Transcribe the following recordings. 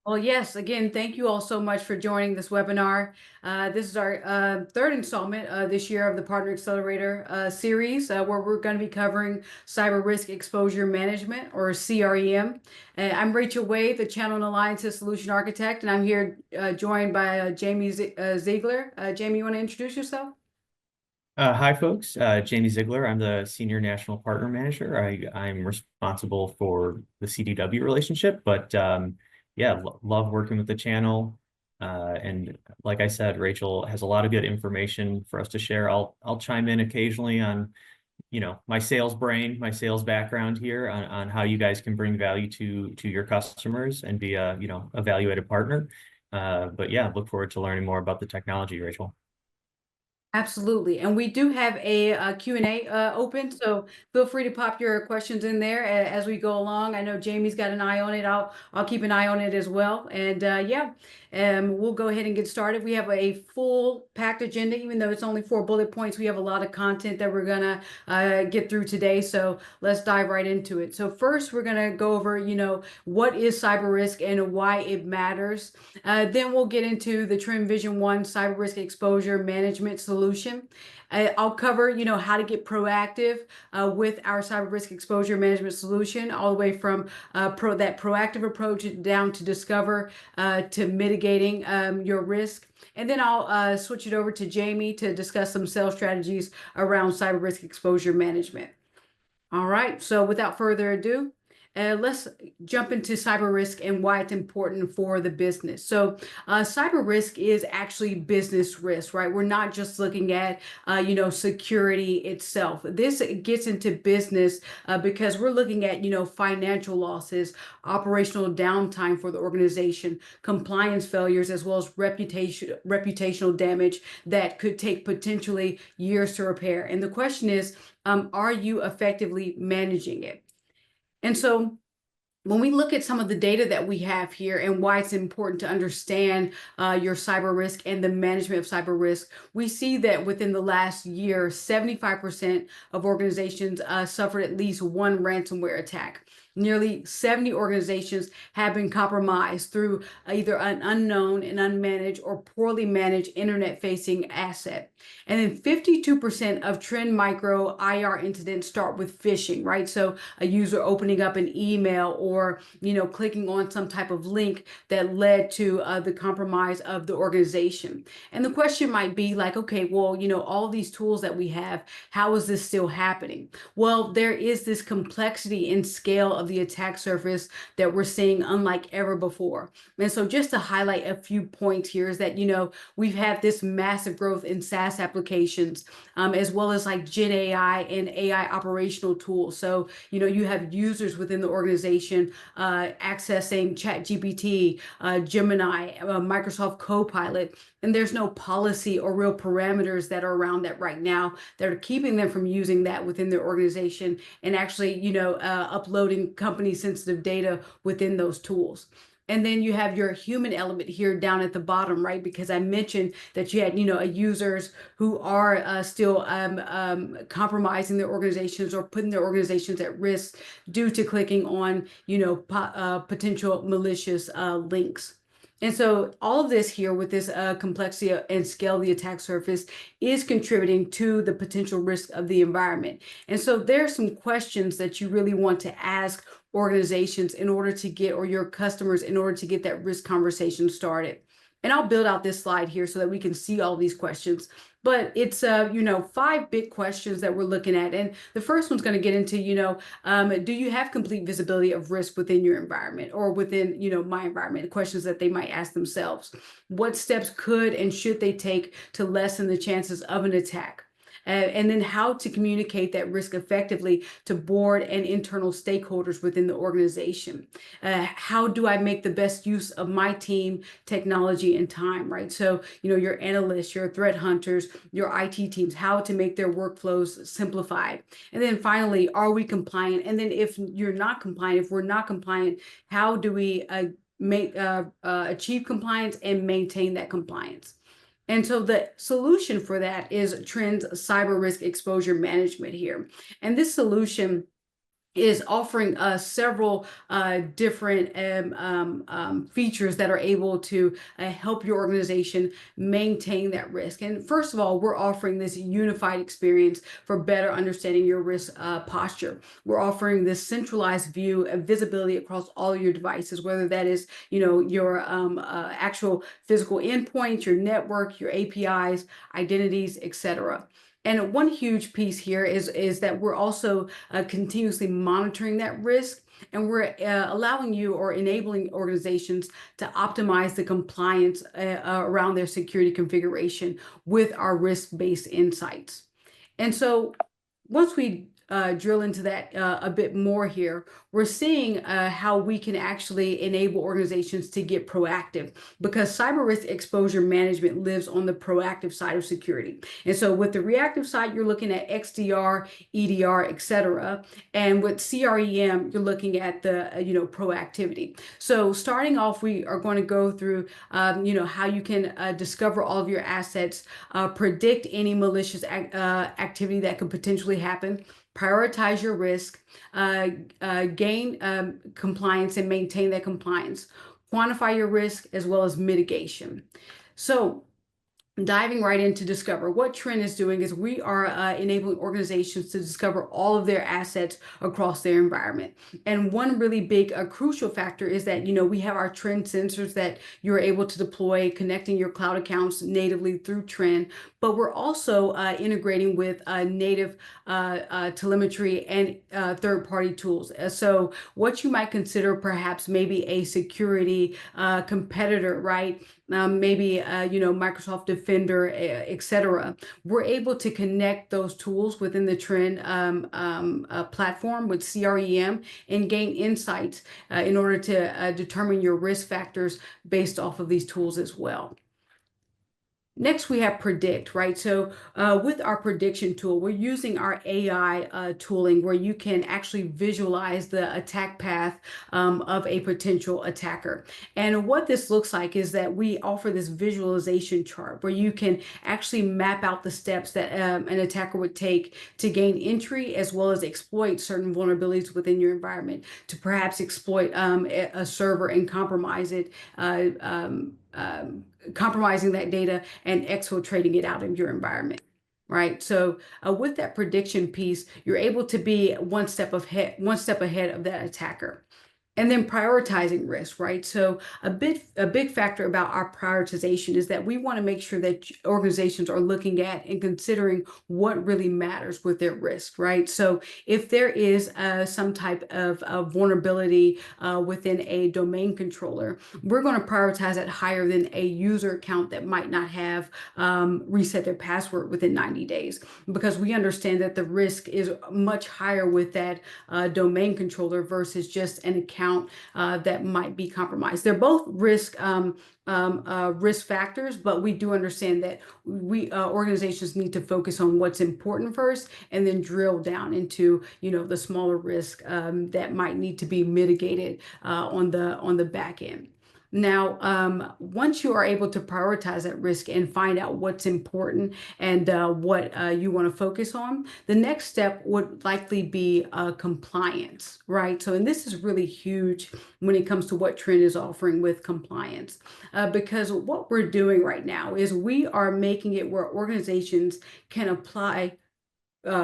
Well, yes, again, thank you all so much for joining this webinar. This is our third installment this year of the Partner Accelerator series, where we're going to be covering cyber risk exposure management, or CREM. I'm Rachel Wade, the Channel and Alliances Solution Architect, and I'm here joined by Jamie Ziegler. Jamie, you want to introduce yourself? Hi, folks. Jamie Ziegler. I'm the Senior National Partner Manager. I'm responsible for the CDW relationship, but yeah, love working with the channel. And like I said, Rachel has a lot of good information for us to share. I'll chime in occasionally on, my sales brain, my sales background here on how you guys can bring value to your customers and be a valuated partner. But yeah, look forward to learning more about the technology, Rachel. Absolutely. And we do have a Q&A open, so feel free to pop your questions in there as we go along. I know Jamie's got an eye on it. I'll keep an eye on it as well. And yeah, we'll go ahead and get started. We have a full packed agenda, even though it's only 4 bullet points. We have a lot of content that we're gonna get through today. So let's dive right into it. So first, we're gonna go over, what is cyber risk and why it matters. Then we'll get into the Trend Vision One cyber risk exposure management solution. I'll cover, how to get proactive with our cyber risk exposure management solution, all the way from that proactive approach down to discover to mitigating your risk. And then I'll switch it over to Jamie to discuss some sales strategies around cyber risk exposure management. All right, so without further ado, let's jump into cyber risk and why it's important for the business. So, cyber risk is actually business risk, right? We're not just looking at, security itself. This gets into business because we're looking at, financial losses, operational downtime for the organization, compliance failures, as well as reputational damage that could take potentially years to repair. And the question is, are you effectively managing it? And so when we look at some of the data that we have here and why it's important to understand your cyber risk and the management of cyber risk, we see that within the last year, 75% of organizations suffered at least one ransomware attack. Nearly 70 organizations have been compromised through either an unknown and unmanaged or poorly managed internet-facing asset. And then 52% of Trend Micro IR incidents start with phishing, right? So a user opening up an email or, clicking on some type of link that led to the compromise of the organization. And the question might be like, okay, well, all these tools that we have, how is this still happening? Well, there is this complexity and scale of the attack surface that we're seeing unlike ever before. And so just to highlight a few points here is that, we've had this massive growth in SaaS applications, as well as like Gen AI and AI operational tools. So, you have users within the organization accessing ChatGPT, Gemini, Microsoft Copilot, and there's no policy or real parameters that are around that right now that are keeping them from using that within their organization and actually, uploading company sensitive data within those tools. And then you have your human element here down at the bottom, right? Because I mentioned that you had, users who are still compromising their organizations or putting their organizations at risk due to clicking on, potential malicious links. And so all of this here with this complexity and scale of the attack surface is contributing to the potential risk of the environment. And so there are some questions that you really want to ask organizations in order to get, or your customers in order to get that risk conversation started. And I'll build out this slide here so that we can see all these questions. But it's, 5 big questions that we're looking at. And the first one's going to get into, do you have complete visibility of risk within your environment or within, my environment? Questions that they might ask themselves. What steps could and should they take to lessen the chances of an attack? And then how to communicate that risk effectively to board and internal stakeholders within the organization. How do I make the best use of my team, technology, and time, right? So, your analysts, your threat hunters, your IT teams, how to make their workflows simplified. And then finally, are we compliant? And then if you're not compliant, if we're not compliant, how do we achieve compliance and maintain that compliance? And so the solution for that is Trend's cyber risk exposure management here. And this solution is offering us several different features that are able to help your organization maintain that risk. And first of all, we're offering this unified experience for better understanding your risk posture. We're offering this centralized view of visibility across all of your devices, whether that is, your actual physical endpoints, your network, your APIs, identities, etc. And one huge piece here is that we're also continuously monitoring that risk, and we're allowing you or enabling organizations to optimize the compliance around their security configuration with our risk-based insights. And so once we drill into that a bit more here, we're seeing how we can actually enable organizations to get proactive, because cyber risk exposure management lives on the proactive side of security. And so with the reactive side, you're looking at XDR, EDR, etc. And with CREM, you're looking at the proactivity. So starting off, we are going to go through how you can discover all of your assets, predict any malicious activity that could potentially happen, prioritize your risk, gain compliance and maintain that compliance, quantify your risk, as well as mitigation. So diving right into Discover, what Trend is doing is we are enabling organizations to discover all of their assets across their environment. And one really big crucial factor is that we have our Trend sensors that you're able to deploy, connecting your cloud accounts natively through Trend. But we're also integrating with native telemetry and third-party tools. So what you might consider perhaps maybe a security competitor, right? Maybe Microsoft Defender, etc. We're able to connect those tools within the Trend platform with CREM and gain insights in order to determine your risk factors based off of these tools as well. Next, we have Predict, right? So with our prediction tool, we're using our AI tooling where you can actually visualize the attack path of a potential attacker. And what this looks like is that we offer this visualization chart where you can actually map out the steps that an attacker would take to gain entry, as well as exploit certain vulnerabilities within your environment, to perhaps exploit a server and compromise it, compromising that data and exfiltrating it out of your environment, right? So with that prediction piece, you're able to be one step ahead of that attacker. And then prioritizing risk, right? So a big factor about our prioritization is that we want to make sure that organizations are looking at and considering what really matters with their risk, right? So if there is some type of vulnerability within a domain controller, we're going to prioritize it higher than a user account that might not have reset their password within 90 days, because we understand that the risk is much higher with that domain controller versus just an account that might be compromised. They're both risk factors, but we do understand that organizations need to focus on what's important first, and then drill down into the smaller risk that might need to be mitigated on the back end. Now, once you are able to prioritize that risk and find out what's important and what you want to focus on, the next step would likely be compliance, right? So, and this is really huge when it comes to what Trend is offering with compliance, because what we're doing right now is we are making it where organizations can apply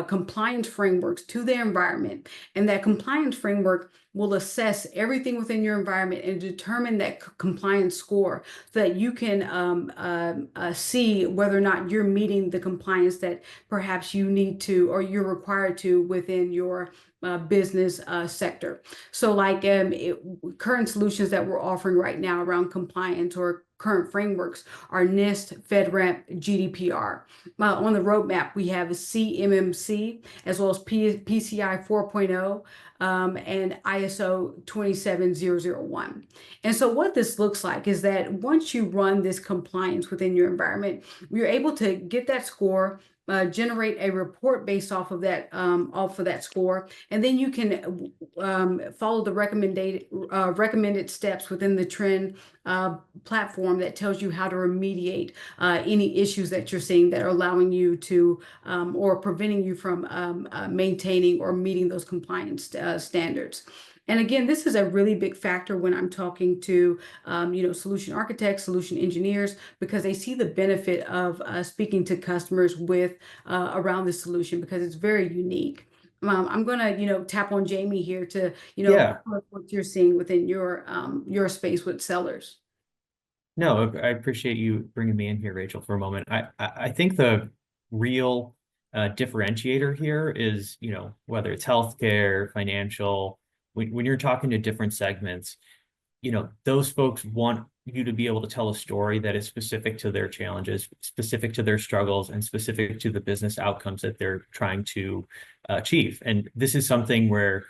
compliance frameworks to their environment, and that compliance framework will assess everything within your environment and determine that compliance score, so that you can see whether or not you're meeting the compliance that perhaps you need to or you're required to within your business sector. So like current solutions that we're offering right now around compliance or current frameworks are NIST, FedRAMP, GDPR. On the roadmap, we have CMMC, as well as PCI 4.0 and ISO 27001. And so what this looks like is that once you run this compliance within your environment, you're able to get that score generate a report based off of that score, and then you can follow the recommended steps within the Trend platform that tells you how to remediate any issues that you're seeing that are allowing you to or preventing you from maintaining or meeting those compliance standards. And again, this is a really big factor when I'm talking to, solution architects, solution engineers, because they see the benefit of speaking to customers with around this solution because it's very unique. I'm gonna, tap on Jamie here to, Yeah. what you're seeing within your space with sellers. No, I appreciate you bringing me in here, Rachel, for a moment. I think the real differentiator here is, whether it's healthcare, financial, when you're talking to different segments, those folks want you to be able to tell a story that is specific to their challenges, specific to their struggles, and specific to the business outcomes that they're trying to achieve. And this is something where,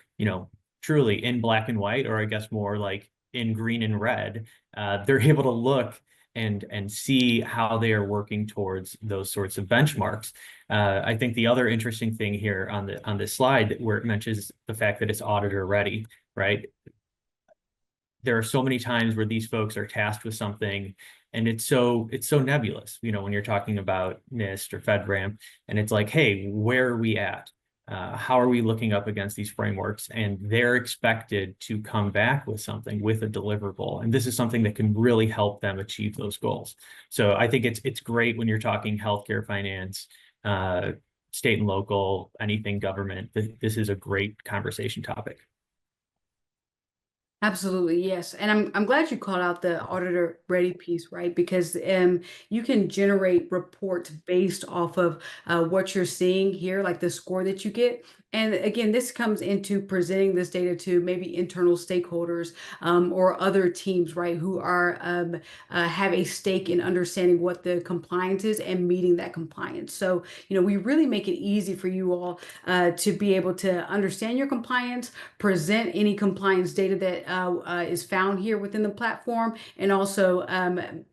truly in black and white, or I guess more like in green and red, they're able to look and see how they are working towards those sorts of benchmarks. I think the other interesting thing here on this slide where it mentions the fact that it's auditor ready, right? There are so many times where these folks are tasked with something and it's so nebulous, when you're talking about NIST or FedRAMP, and it's like, hey, where are we at? How are we looking up against these frameworks? And they're expected to come back with something, with a deliverable. And this is something that can really help them achieve those goals. So I think it's great when you're talking healthcare, finance, state and local, anything government. This is a great conversation topic. Absolutely, yes. And I'm glad you called out the auditor ready piece, right? Because you can generate reports based off of what you're seeing here, like the score that you get. And again, this comes into presenting this data to maybe internal stakeholders or other teams, right, who are have a stake in understanding what the compliance is and meeting that compliance. So, we really make it easy for you all to be able to understand your compliance, present any compliance data that is found here within the platform, and also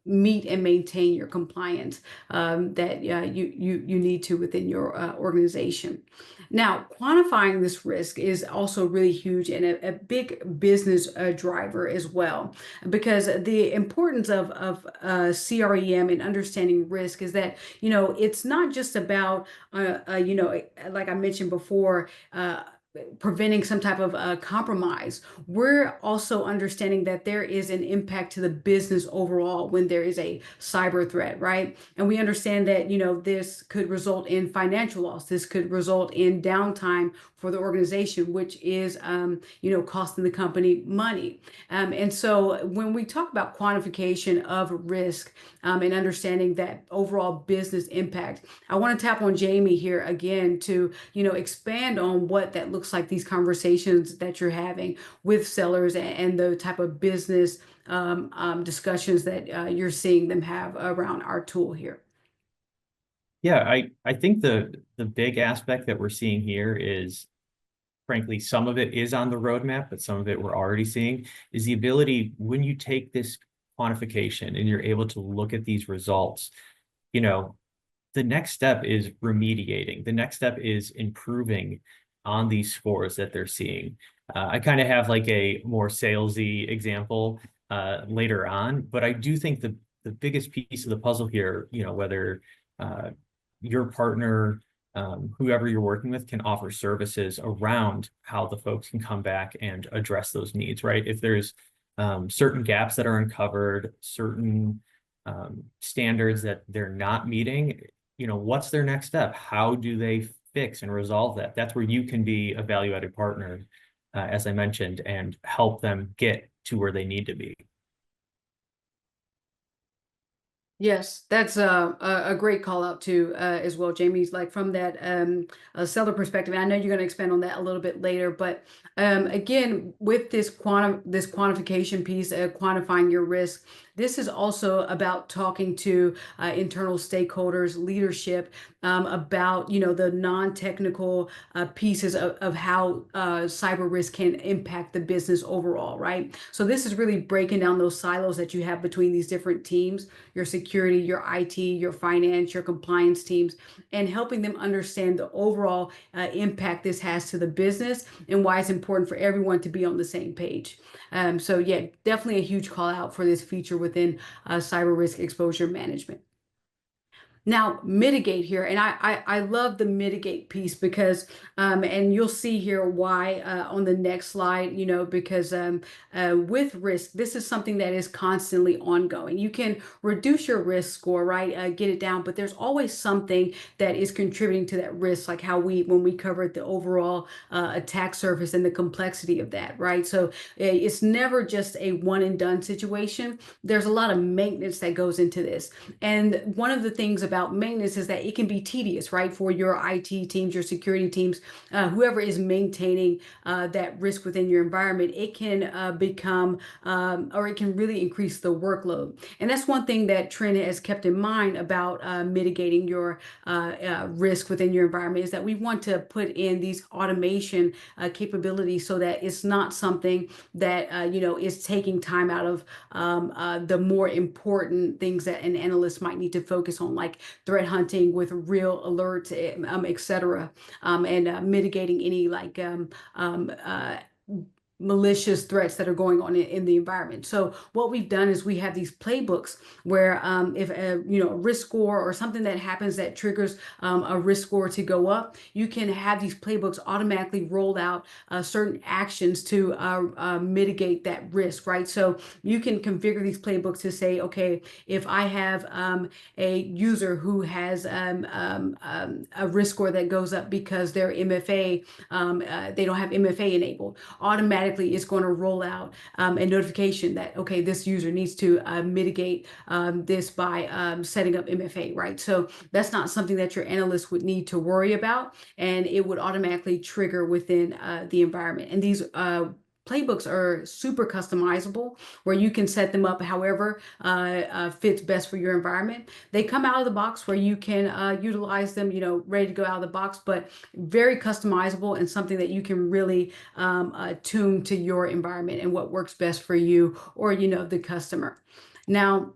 meet and maintain your compliance that you need to within your organization. Now, quantifying this risk is also really huge and a big business driver as well, because the importance of CREM and understanding risk is that, it's not just about, like I mentioned before, preventing some type of compromise. We're also understanding that there is an impact to the business overall when there is a cyber threat, right? And we understand that, this could result in financial loss. This could result in downtime for the organization, which is, costing the company money. And so when we talk about quantification of risk and understanding that overall business impact, I want to tap on Jamie here again to, expand on what that looks like, these conversations that you're having with sellers and the type of business discussions that you're seeing them have around our tool here. Yeah, I think the big aspect that we're seeing here is, frankly, some of it is on the roadmap, but some of it we're already seeing, is the ability, when you take this quantification and you're able to look at these results, the next step is remediating. The next step is improving on these scores that they're seeing. I kind of have like a more salesy example later on, but I do think the biggest piece of the puzzle here, whether your partner, whoever you're working with, can offer services around how the folks can come back and address those needs, right? If there's certain gaps that are uncovered, certain standards that they're not meeting, what's their next step? How do they fix and resolve that? That's where you can be a value-added partner, as I mentioned, and help them get to where they need to be. Yes, that's a great call out too, as well, Jamie's like from that seller perspective. And I know you're going to expand on that a little bit later, but again, with this quantification piece, quantifying your risk, this is also about talking to internal stakeholders, leadership, about the non-technical pieces of how cyber risk can impact the business overall, right? So this is really breaking down those silos that you have between these different teams, your security security, your IT, your finance, your compliance teams, and helping them understand the overall impact this has to the business and why it's important for everyone to be on the same page. So yeah, definitely a huge call out for this feature within cyber risk exposure management. Now, mitigate here, and I love the mitigate piece because, and you'll see here why on the next slide, because with risk, this is something that is constantly ongoing. You can reduce your risk score, right? Get it down, but there's always something that is contributing to that risk, like when we covered the overall attack surface and the complexity of that, right? So it's never just a one and done situation. There's a lot of maintenance that goes into this. And one of the things about maintenance is that it can be tedious, right? For your IT teams, your security teams, whoever is maintaining that risk within your environment, it can become, or it can really increase the workload. And that's one thing that Trend has kept in mind about mitigating your risk within your environment, is that we want to put in these automation capabilities so that it's not something that, is taking time out of the more important things that an analyst might need to focus on, like threat hunting with real alerts, et cetera, and mitigating any like malicious threats that are going on in the environment. So what we've done is we have these playbooks where if a risk score or something that happens that triggers a risk score to go up, you can have these playbooks automatically rolled out certain actions to mitigate that risk, right? So you can configure these playbooks to say, okay, if I have a user who has a risk score that goes up because their MFA, they don't have MFA enabled, automatically it's going to roll out a notification that, okay, this user needs to mitigate this by setting up MFA, right? So that's not something that your analyst would need to worry about, and it would automatically trigger within the environment. And these playbooks are super customizable, where you can set them up however fits best for your environment. They come out of the box where you can utilize them, ready to go out of the box, but very customizable and something that you can really tune to your environment and what works best for you or, the customer. Now,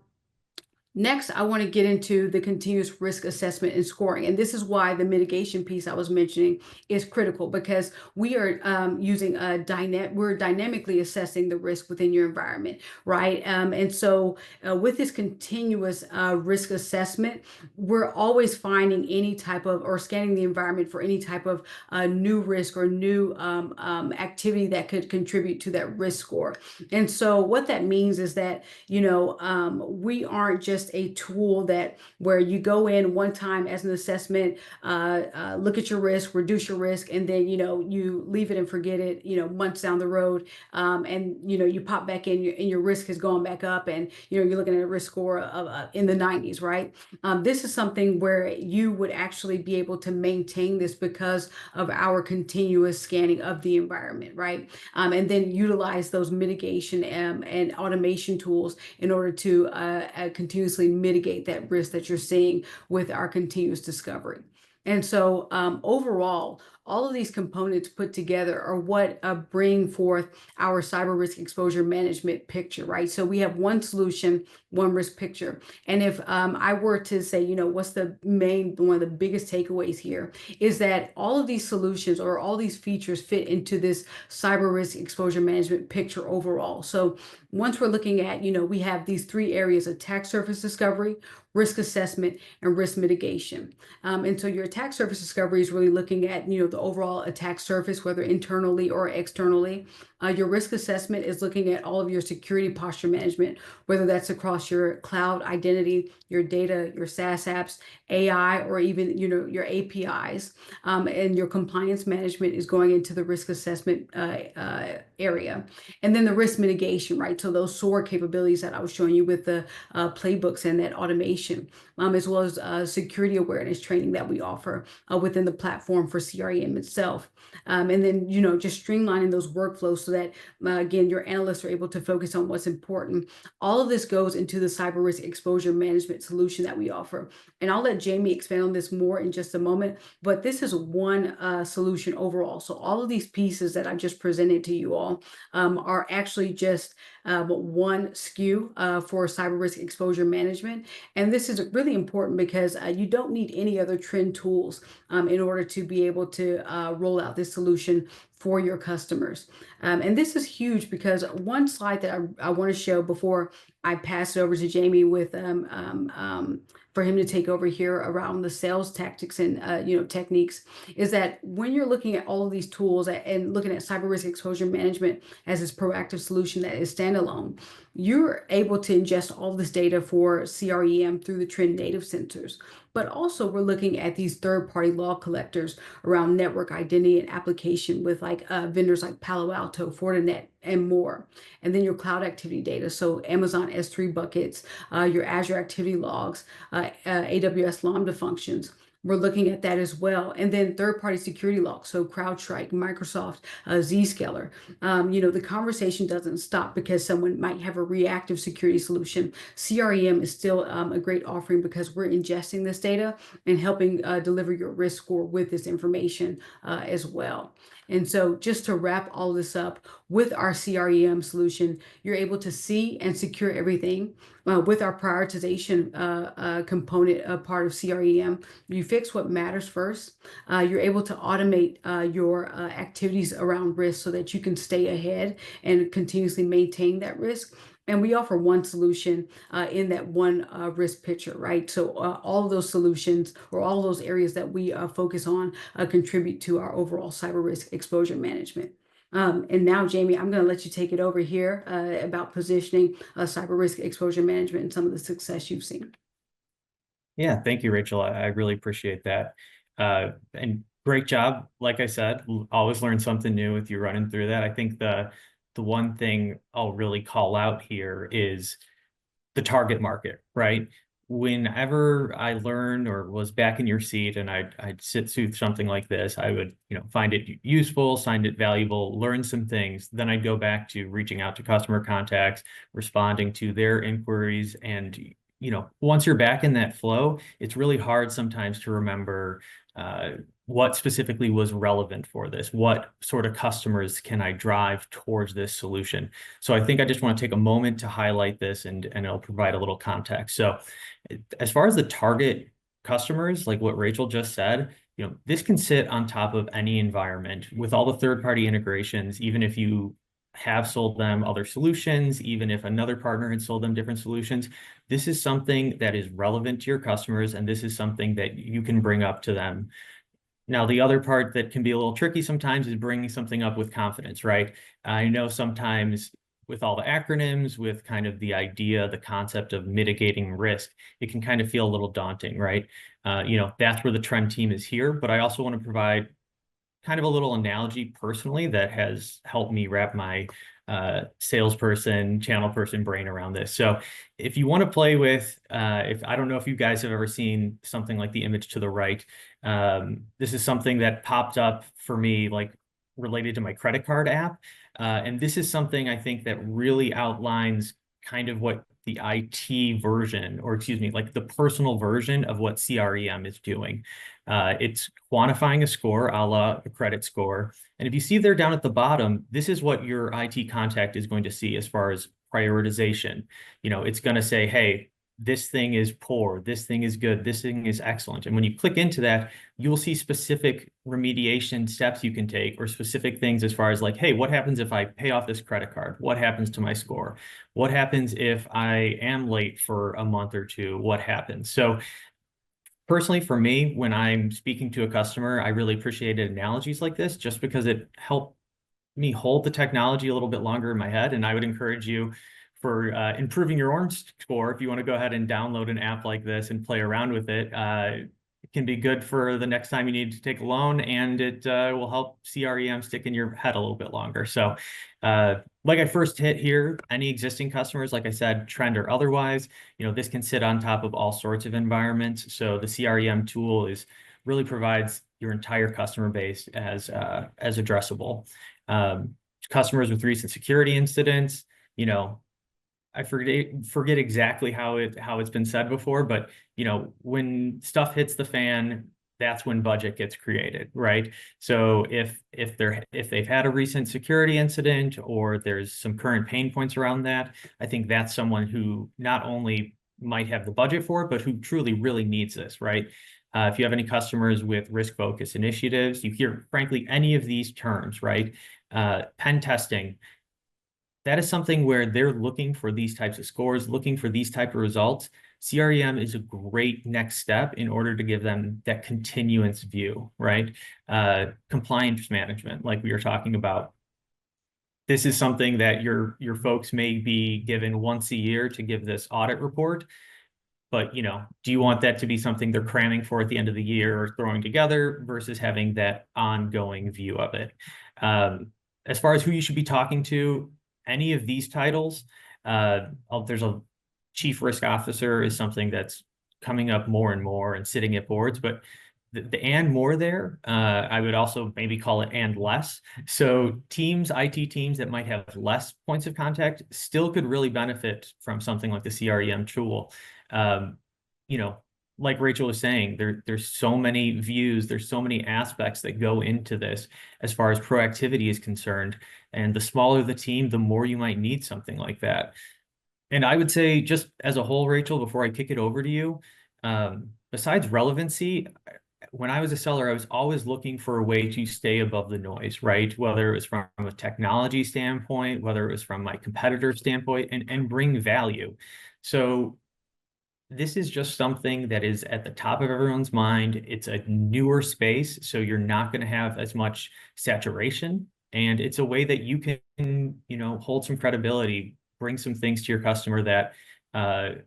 next, I want to get into the continuous risk assessment and scoring. And this is why the mitigation piece I was mentioning is critical, because we are we're dynamically assessing the risk within your environment, right? And so with this continuous risk assessment, we're always finding any type of, or scanning the environment for any type of new risk or new activity that could contribute to that risk score. And so what that means is that, we aren't just a tool that where you go in one time as an assessment, look at your risk, reduce your risk, and then you leave it and forget it, months down the road, and you pop back in, and your risk has gone back up, and you're looking at a risk score of in the 90s, right? This is something where you would actually be able to maintain this because of our continuous scanning of the environment, right? And then utilize those mitigation and automation tools in order to continuously mitigate that risk that you're seeing with our continuous discovery. And so overall, all of these components put together are what bring forth our cyber risk exposure management picture, right? So we have one solution, one risk picture. And if I were to say, what's one of the biggest takeaways here is that all of these solutions or all these features fit into this cyber risk exposure management picture overall. So once we're looking at, we have these three areas: attack surface discovery, risk assessment, and risk mitigation. And so your attack surface discovery is really looking at, the overall attack surface, whether internally or externally. Your risk assessment is looking at all of your security posture management, whether that's across your cloud identity, your data, your SaaS apps, AI, or even, your APIs. And your compliance management is going into the risk assessment area. And then the risk mitigation, right? So those SOAR capabilities that I was showing you with the playbooks and that automation, as well as security awareness training that we offer within the platform for CREM itself. And then, just streamlining those workflows so that, again, your analysts are able to focus on what's important. All of this goes into the cyber risk exposure management solution that we offer. And I'll let Jamie expand on this more in just a moment, but this is one solution overall. So all of these pieces that I just presented to you all are actually just one SKU for cyber risk exposure management. And this is really important because you don't need any other trend tools in order to be able to roll out this solution for your customers. And this is huge because one slide that I want to show before I pass it over to Jamie with for him to take over here around the sales tactics and techniques is that when you're looking at all of these tools and looking at cyber risk exposure management as this proactive solution that is standalone, you're able to ingest all this data for CREM through the Trend native sensors. But also we're looking at these third-party log collectors around network identity and application with vendors like Palo Alto, Fortinet, and more. And then your cloud activity data, so Amazon S3 buckets, your Azure activity logs, AWS Lambda functions. We're looking at that as well. And then third-party security logs, so CrowdStrike, Microsoft, Zscaler. The conversation doesn't stop because someone might have a reactive security solution. CREM is still a great offering because we're ingesting this data and helping deliver your risk score with this information as well. And so just to wrap all this up, with our CREM solution, you're able to see and secure everything. With our prioritization component part of CREM, you fix what matters first. You're able to automate your activities around risk so that you can stay ahead and continuously maintain that risk. And we offer one solution in that one risk picture, right? So all of those solutions or all of those areas that we focus on contribute to our overall cyber risk exposure management. And now, Jamie, I'm going to let you take it over here about positioning cyber risk exposure management and some of the success you've seen. Yeah, thank you, Rachel. I really appreciate that. And great job. Like I said, always learn something new with you running through that. I think the one thing I'll really call out here is the target market, right? Whenever I learned or was back in your seat and I'd sit through something like this, I would, find it useful, find it valuable, learn some things. Then I'd go back to reaching out to customer contacts, responding to their inquiries. And, once you're back in that flow, it's really hard sometimes to remember what specifically was relevant for this. What sort of customers can I drive towards this solution? So I think I just want to take a moment to highlight this and it'll provide a little context. So as far as the target customers, like what Rachel just said, this can sit on top of any environment with all the third-party integrations, even if you have sold them other solutions, even if another partner had sold them different solutions. This is something that is relevant to your customers, and this is something that you can bring up to them. Now, the other part that can be a little tricky sometimes is bringing something up with confidence, right? I know sometimes with all the acronyms, with kind of the idea, the concept of mitigating risk, it can kind of feel a little daunting, right? That's where the Trend team is here, but I also want to provide kind of a little analogy personally that has helped me wrap my salesperson, channel person brain around this. So if you want to play with, I don't know if you guys have ever seen something like the image to the right. This is something that popped up for me, like related to my credit card app. And this is something I think that really outlines kind of what the IT version, or excuse me, like the personal version of what CREM is doing. It's quantifying a score, a la a credit score. And if you see there down at the bottom, this is what your IT contact is going to see as far as prioritization. It's going to say, hey, this thing is poor, this thing is good, this thing is excellent. And when you click into that, you'll see specific remediation steps you can take, or specific things as far as like, hey, what happens if I pay off this credit card? What happens to my score? What happens if I am late for a month or two? What happens? So personally, for me, when I'm speaking to a customer, I really appreciated analogies like this just because it helped me hold the technology a little bit longer in my head. And I would encourage you, for improving your own score, if you want to go ahead and download an app like this and play around with it, it can be good for the next time you need to take a loan, and it will help CREM stick in your head a little bit longer. So like I first hit here, any existing customers, like I said, Trend or otherwise, this can sit on top of all sorts of environments. So the CREM tool really provides your entire customer base as addressable. customers with recent security incidents, you know, I forget exactly how it's been said before, but you know, when stuff hits the fan, that's when budget gets created, right? So if they've had a recent security incident or there's some current pain points around that, I think that's someone who not only might have the budget for it, but who truly really needs this, right? If you have any customers with risk focus initiatives, you hear frankly any of these terms, right? Pen testing, that is something where they're looking for these types of scores, looking for these type of results. CREM is a great next step in order to give them that continuance view, right? Compliance management, like we were talking about. This is something that your folks may be given once a year to give this audit report. But, you know, do you want that to be something they're cramming for at the end of the year or throwing together versus having that ongoing view of it? As far as who you should be talking to, any of these titles, there's a chief risk officer is something that's coming up more and more and sitting at boards, but the and more there, I would also maybe call it and less. So teams, IT teams that might have less points of contact still could really benefit from something like the CREM tool. You know, like Rachel was saying, there's so many views, there's so many aspects that go into this as far as proactivity is concerned. And the smaller the team, the more you might need something like that. And I would say just as a whole, Rachel, before I kick it over to you, besides relevancy, when I was a seller, I was always looking for a way to stay above the noise, right? Whether it was from a technology standpoint, whether it was from my competitor standpoint, and bring value. So this is just something that is at the top of everyone's mind. It's a newer space, so you're not going to have as much saturation. And it's a way that you can, you know, hold some credibility, bring some things to your customer that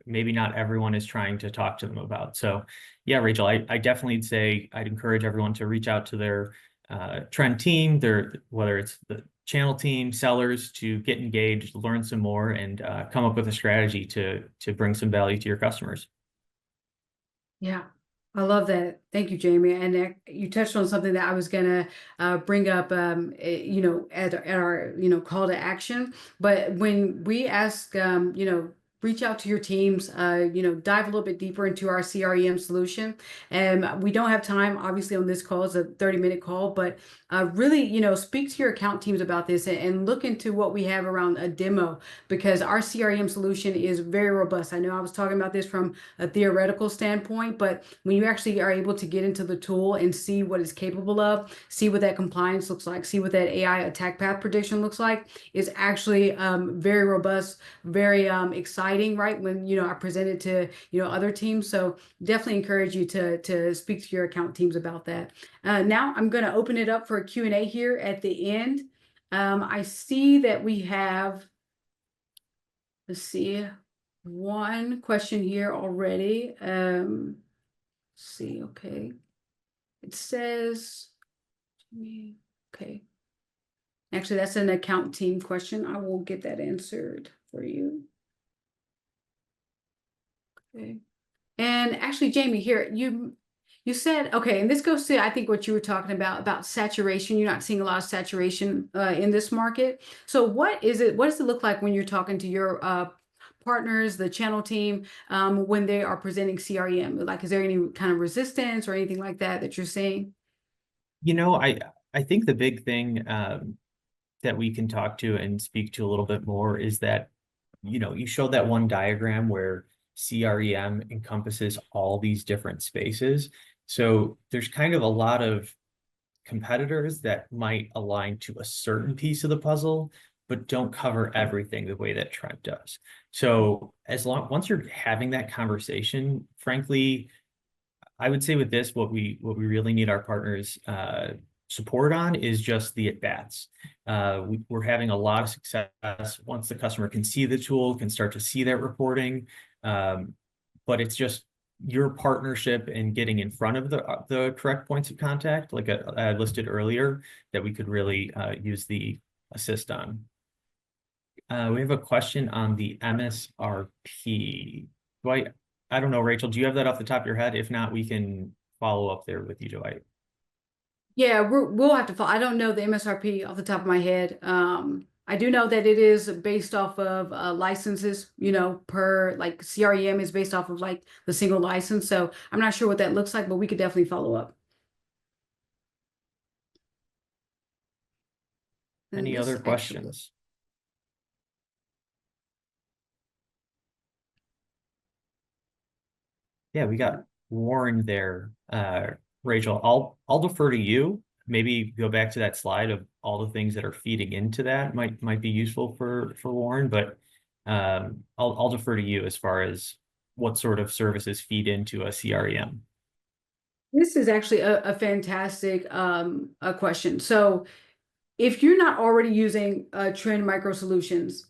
maybe not everyone is trying to talk to them about. So yeah, Rachel, I definitely say I'd encourage everyone to reach out to their trend team, whether it's the channel team, sellers, to get engaged, learn some more, and come up with a strategy to bring some value to your customers. Yeah, I love that. Thank you, Jamie. And you touched on something that I was gonna bring up, you know, at our, you know, call to action. But when we ask, you know, reach out to your teams, you know, dive a little bit deeper into our CREM solution. And we don't have time, obviously, on this call. It's a 30-minute call, but really, you know, speak to your account teams about this and look into what we have around a demo, because our CRM solution is very robust. I know I was talking about this from a theoretical standpoint, but when you actually are able to get into the tool and see what it's capable of, see what that compliance looks like, see what that AI attack path prediction looks like, is actually very robust, very exciting, right? When, you know, I present it to, you know, other teams. So definitely encourage you to speak to your account teams about that. Now I'm going to open it up for a Q&A here at the end. I see that we have, let's see, one question here already. Let's see, okay. It says, okay. Actually, that's an account team question. I will get that answered for you. Okay. And actually, Jamie, here, you said, okay, and this goes to, I think, what you were talking about saturation. You're not seeing a lot of saturation in this market. So what does it look like when you're talking to your partners, the channel team, when they are presenting CREM? Like, is there any kind of resistance or anything like that you're seeing? You know, I think the big thing that we can talk to and speak to a little bit more is that, you know, you showed that one diagram where CREM encompasses all these different spaces. So there's kind of a lot of competitors that might align to a certain piece of the puzzle, but don't cover everything the way that Trent does. So once you're having that conversation, frankly, I would say with this, what we really need our partners support on is just the at-bats. We're having a lot of success once the customer can see the tool, can start to see that reporting. But it's just your partnership and getting in front of the correct points of contact, like I listed earlier, that we could really use the assist on. We have a question on the MSRP. I don't know, Rachel, do you have that off the top of your head? If not, we can follow up there with you, Dwight. Yeah, we'll have to follow. I don't know the MSRP off the top of my head. I do know that it is based off of licenses, per like CREM is based off of like the single license. So I'm not sure what that looks like, but we could definitely follow up. And Any this other actually, questions? Yeah, we got Warren there. Rachel, I'll defer to you. Maybe go back to that slide of all the things that are feeding into that might be useful for Warren, but I'll defer to you as far as what sort of services feed into a CREM. this is actually a fantastic a question. So if you're not already using Trend Micro Solutions,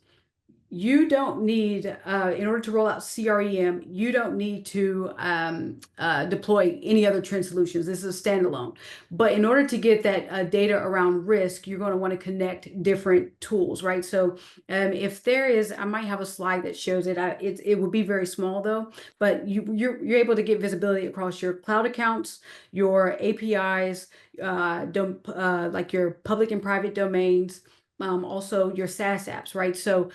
you don't need, in order to roll out CREM, you don't need to deploy any other trend solutions. This is a standalone. But in order to get that data around risk, you're going to want to connect different tools, right? So if there is, I might have a slide that shows it. It would be very small though, but you're able to get visibility across your cloud accounts, your APIs, like your public and private domains, also your SaaS apps, right? So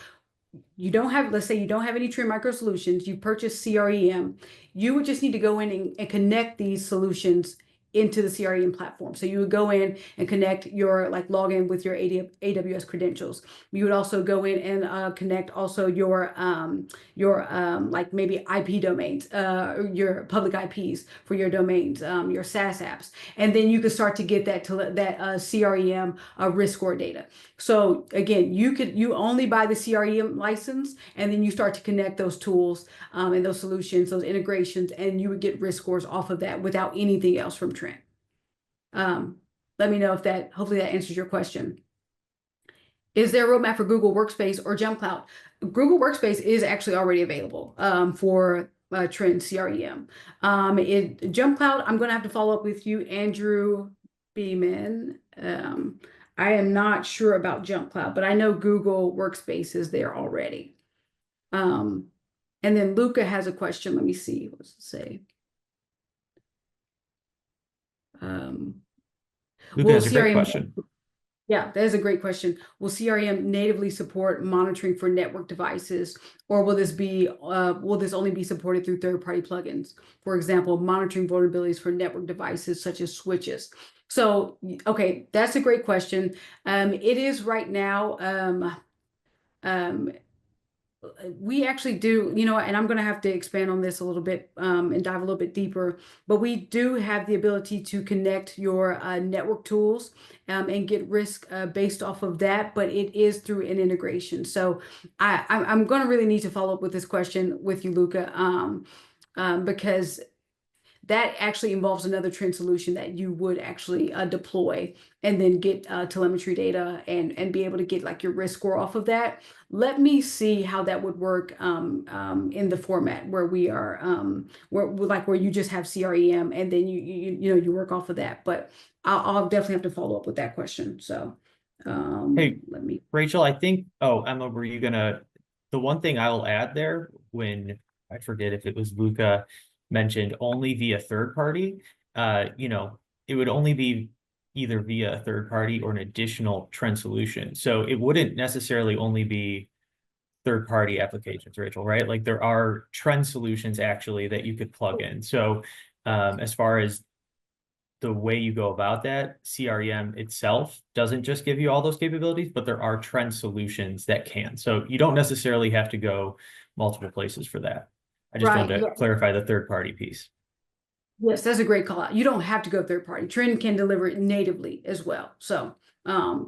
you don't have, let's say you don't have any Trend Micro Solutions, you purchase CREM, you would just need to go in and connect these solutions into the CREM platform. So you would go in and connect your, like log in with your AWS credentials. You would also go in and connect also your like maybe IP domains, your public IPs for your domains, your SaaS apps. And then you could start to get that CREM risk score data. So again, you only buy the CREM license, and then you start to connect those tools and those solutions, those integrations, and you would get risk scores off of that without anything else from Trend. Um, Let me know if hopefully that answers your question. Is there a roadmap for Google Workspace or Jump Cloud? Google Workspace is actually already available for Trend CREM. Jump Cloud, I'm going to have to follow up with you, Andrew Beeman. I am not sure about Jump Cloud, but I know Google Workspace is there already. And then Luca has a question. Let me see. What's it say? Luca Will has a great CRM question. Yeah, that is a great question. Will CRM natively support monitoring for network devices, or will this only be supported through third-party plugins? For example, monitoring vulnerabilities for network devices such as switches. So, okay, that's a great question. It is right now. Um, we actually do, and I'm going to have to expand on this a little bit and dive a little bit deeper, but we do have the ability to connect your network tools and get risk based off of that, but it is through an integration. So I'm going to really need to follow up with this question with you, Luca, because that actually involves another trend solution that you would actually deploy and then get telemetry data and be able to get like your risk score off of that. Let me see how that would work in the format where we are where you just have CREM and then you work off of that. But I'll definitely have to follow up with that question. So Hey, let me. Rachel, I think, oh, Emma, were you gonna, the one thing I'll add there when I forget if it was Luca mentioned only via third party, it would only be either via a third party or an additional trend solution. So it wouldn't necessarily only be third party applications, Rachel, right? Like there are trend solutions actually that you could plug in. So as far as the way you go about that, CREM itself doesn't just give you all those capabilities, but there are trend solutions that can. So you don't necessarily have to go multiple places for that. I just Right. wanted to clarify the third party piece. Yes, that's a great call out. You don't have to go third party. Trend can deliver it natively as well. So,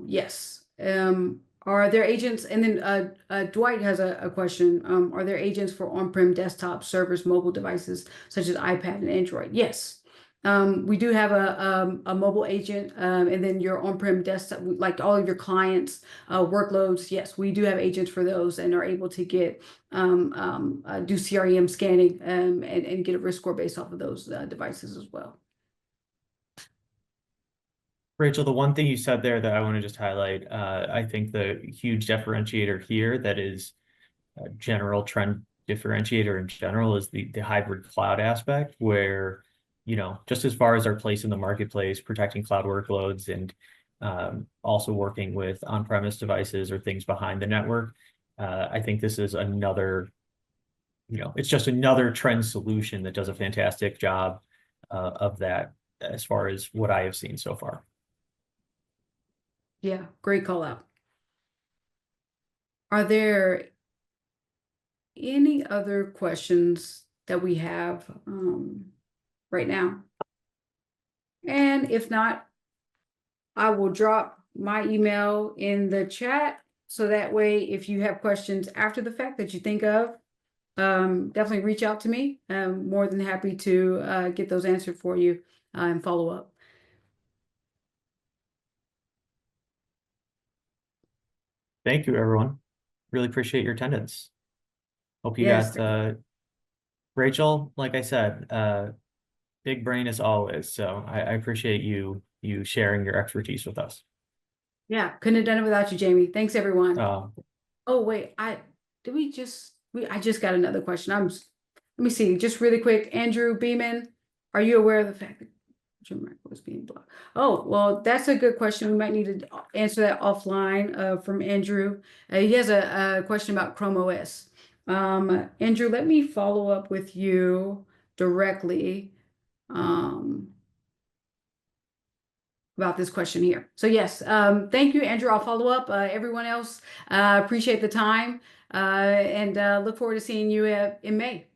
yes. Are there agents? And then Dwight has a question. Are there agents for on-prem desktop servers, mobile devices such as iPad and Android? Yes. We do have a mobile agent, and then your on-prem desktop, like all of your clients' workloads. Yes, we do have agents for those and are able to get do CREM scanning and get a risk score based off of those devices as well. Rachel, the one thing you said there that I want to just highlight, I think the huge differentiator here that is a general trend differentiator in general is the hybrid cloud aspect where just as far as our place in the marketplace, protecting cloud workloads and also working with on-premise devices or things behind the network. I think this is another, it's just another trend solution that does a fantastic job of that as far as what I have seen so far. Yeah, great call out. Are there any other questions that we have right now? And if not, I will drop my email in the chat. So that way, if you have questions after the fact that you think of, definitely reach out to me. I'm more than happy to get those answered for you and follow up. Thank you, everyone. Really appreciate your attendance. Hope you Yes. got Rachel, like I said, big brain as always. So I appreciate you sharing your expertise with us. Yeah, couldn't have done it without you, Jamie. Thanks, everyone. Oh, wait, I just got another question. Let me see, just really quick. Andrew Beeman, are you aware of the fact that your mic was being blocked? Oh, well, that's a good question. We might need to answer that offline from Andrew. He has a question about Chrome OS. Andrew, let me follow up with you directly about this question here. So yes, thank you, Andrew. I'll follow up. Everyone else, appreciate the time and look forward to seeing you in May.